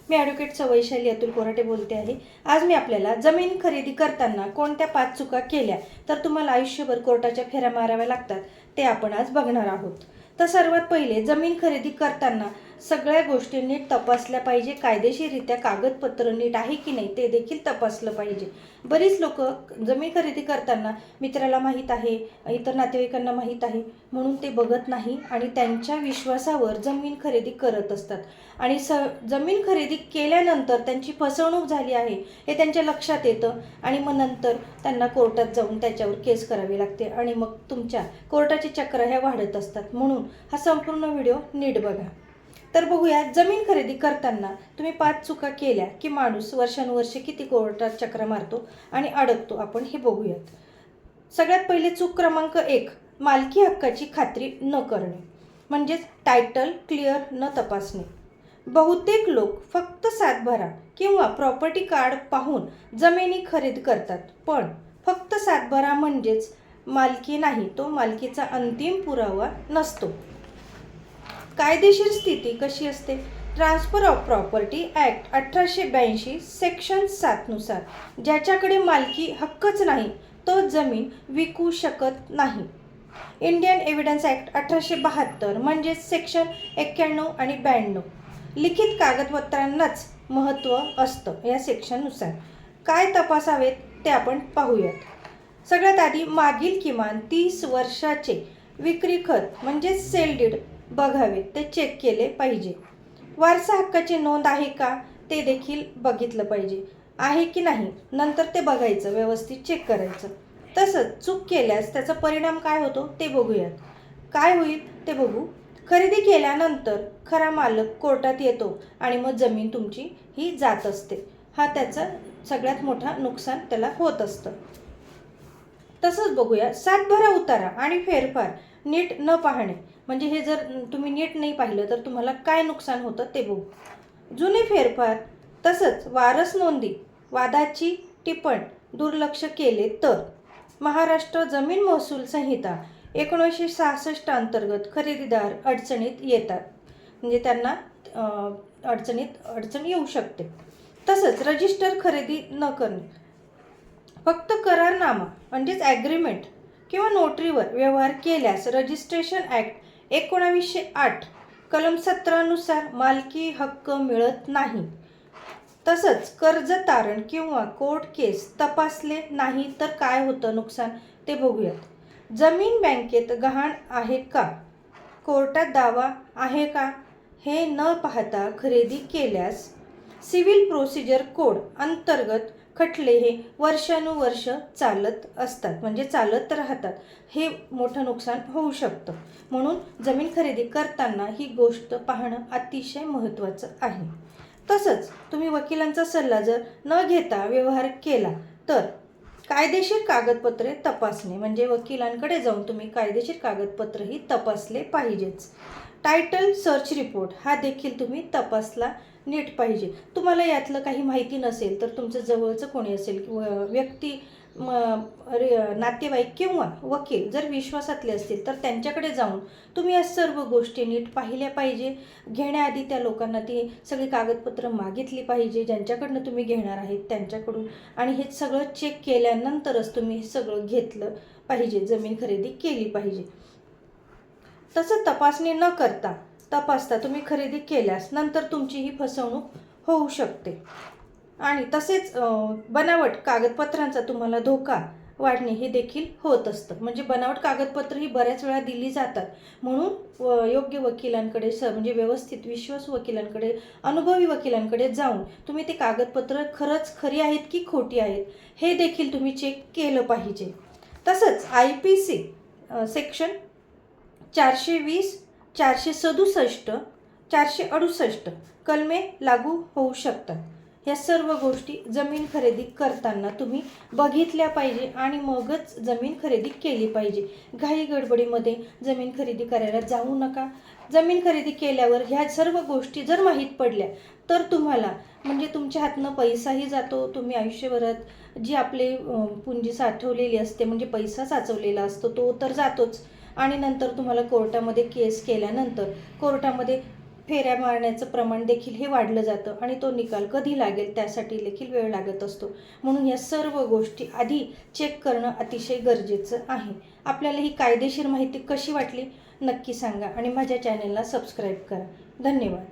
मी advocate Vaishali Atul Korate बोलते आहे। आज मी आपल्याला जमीन खरेदी करताना कोणत्या 5 चुका केल्या तर तुम्हाला आयुष्यभर कोर्टाच्या फेऱ्या माराव्या लागतात ते आपण आज बघणार आहोत। तर सर्वात पहिले जमीन खरेदी करताना सगळ्या गोष्टी नीट तपासल्या पाहिजे। कायदेशीररित्या कागदपत्र नीट आहे की नाही ते देखील तपासलं पाहिजे। बरीच लोक जमीन खरेदी करताना मित्राला माहीत आहे, इतर नातेवाईकांना माहीत आहे म्हणून ते बघत नाही आणि त्यांच्या विश्वासावर जमीन खरेदी करत असतात आणि जमीन खरेदी केल्यानंतर त्यांची फसवणूक झाली आहे हे त्यांच्या लक्षात येतं आणि मग नंतर त्यांना कोर्टात जाऊन त्याच्यावर केस करावी लागते आणि मग तुमच्या कोर्टाची चक्र ह्या वाढत असतात। म्हणून हा संपूर्ण व्हिडिओ नीट बघा। तर बघूया, जमीन खरेदी करताना तुम्ही 5 चुका केल्या की माणूस वर्षानुवर्षे किती कोर्टात चक्र मारतो आणि अडकतो आपण हे बघूयात। सगळ्यात पहिले चूक क्रमांक 1, मालकी हक्काची खात्री न करणे, म्हणजेच टायटल क्लिअर न तपासणे। बहुतेक लोक फक्त सातबारा किंवा प्रॉपर्टी कार्ड पाहून जमिनी खरेदी करतात, पण फक्त सातबारा म्हणजेच मालकी नाही, तो मालकीचा अंतिम पुरावा नसतो। कायदेशीर स्थिती कशी असते? Transfer of property act 1882 section 7 नुसार ज्याच्याकडे मालकी हक्कच नाही तो जमीन विकू शकत नाही। इंडियन एव्हिडन्स ॲक्ट 1872 म्हणजेच सेक्शन 91 आणि 92 लिखित कागदपत्रांनाच महत्त्व असतं। या सेक्शननुसार काय तपासावेत ते आपण पाहूयात। सगळ्यात आधी मागील किमान 30 वर्षाचे विक्री खत म्हणजे सेल डीड बघावे, ते चेक केले पाहिजे। वारसा हक्काची नोंद आहे का ते देखील बघितलं पाहिजे, आहे की नाही नंतर ते बघायचं, व्यवस्थित चेक करायचं। तसंच चूक केल्यास त्याचा परिणाम काय होतो ते बघूयात। काय होईल ते बघू। खरेदी केल्यानंतर खरा मालक कोर्टात येतो आणि मग जमीन तुमची ही जात असते। हा त्याचा सगळ्यात मोठा नुकसान त्याला होत असतं। तसंच बघूया, सातबारा उतारा आणि फेरफार नीट न पाहणे, म्हणजे हे जर तुम्ही नीट नाही पाहिलं तर तुम्हाला काय नुकसान होतं ते बघू। जुने फेरफार तसंच वारस नोंदी वादाची टिप्पण दुर्लक्ष केले तर महाराष्ट्र जमीन महसूल संहिता 1966 अंतर्गत खरेदीदार अडचणीत येतात, म्हणजे त्यांना अडचण येऊ शकते। तसंच रजिस्टर खरेदी न करणे, फक्त करारनामा म्हणजेच ॲग्रीमेंट किंवा नोटरीवर व्यवहार केल्यास रजिस्ट्रेशन ॲक्ट 1908 कलम 17 नुसार मालकी हक्क मिळत नाही। तसंच कर्ज तारण किंवा कोर्ट केस तपासले नाही तर काय होतं नुकसान ते बघूयात। जमीन बँकेत गहाण आहे का, कोर्टात दावा आहे का हे न पाहता खरेदी केल्यास सिव्हिल प्रोसिजर कोड अंतर्गत खटले हे वर्षानुवर्ष चालत असतात, म्हणजे चालत राहतात, हे मोठं नुकसान होऊ शकतं। म्हणून जमीन खरेदी करताना ही गोष्ट पाहणं अतिशय महत्त्वाचं आहे। तसंच तुम्ही वकिलांचा सल्ला जर न घेता व्यवहार केला तर कायदेशीर कागदपत्रे तपासणे, म्हणजे वकिलांकडे जाऊन तुम्ही कायदेशीर कागदपत्रही तपासले पाहिजेच। टायटल सर्च रिपोर्ट हा देखील तुम्ही तपासला नीट पाहिजे। तुम्हाला यातलं काही माहिती नसेल तर तुमचं जवळचं कोणी असेल व्यक्ती, नातेवाईक किंवा वकील जर विश्वासातले असतील तर त्यांच्याकडे जाऊन तुम्ही या सर्व गोष्टी नीट पाहिल्या पाहिजे। घेण्याआधी त्या लोकांना ती सगळी कागदपत्र मागितली पाहिजे ज्यांच्याकडनं तुम्ही घेणार आहेत त्यांच्याकडून, आणि हे सगळं चेक केल्यानंतरच तुम्ही हे सगळं घेतलं पाहिजे, जमीन खरेदी केली पाहिजे। तसं तपासणी न करता तपासता तुम्ही खरेदी केल्यास नंतर तुमची ही फसवणूक होऊ शकते आणि तसेच बनावट कागदपत्रांचा तुम्हाला धोका वाढणे हे देखील होत असतं। म्हणजे बनावट कागदपत्र ही बऱ्याच वेळा दिली जातात, म्हणून योग्य वकिलांकडे म्हणजे व्यवस्थित विश्वासू वकिलांकडे, अनुभवी वकिलांकडे जाऊन तुम्ही ते कागदपत्र खरंच खरी आहेत की खोटी आहेत हे देखील तुम्ही चेक केलं पाहिजे। तसंच IPC सेक्शन 420, 467, 468 कलमे लागू होऊ शकतात। या सर्व गोष्टी जमीन खरेदी करताना तुम्ही बघितल्या पाहिजे आणि मगच जमीन खरेदी केली पाहिजे। घाई गडबडीमध्ये जमीन खरेदी करायला जाऊ नका। जमीन खरेदी केल्यावर ह्या सर्व गोष्टी जर माहीत पडल्या तर तुम्हाला म्हणजे तुमच्या हातनं पैसाही जातो, तुम्ही आयुष्यभरात जी आपली पुंजी साठवलेली असते म्हणजे पैसा साचवलेला असतो तो तर जातोच, आणि नंतर तुम्हाला कोर्टामध्ये केस केल्यानंतर कोर्टामध्ये फेऱ्या मारण्याचं प्रमाण देखील हे वाढलं जातं आणि तो निकाल कधी लागेल त्यासाठी देखील वेळ लागत असतो. म्हणून या सर्व गोष्टी आधी चेक करणं अतिशय गरजेचं आहे. आपल्याला ही कायदेशीर माहिती कशी वाटली नक्की सांगा आणि माझ्या चॅनेलला सबस्क्राईब करा. धन्यवाद.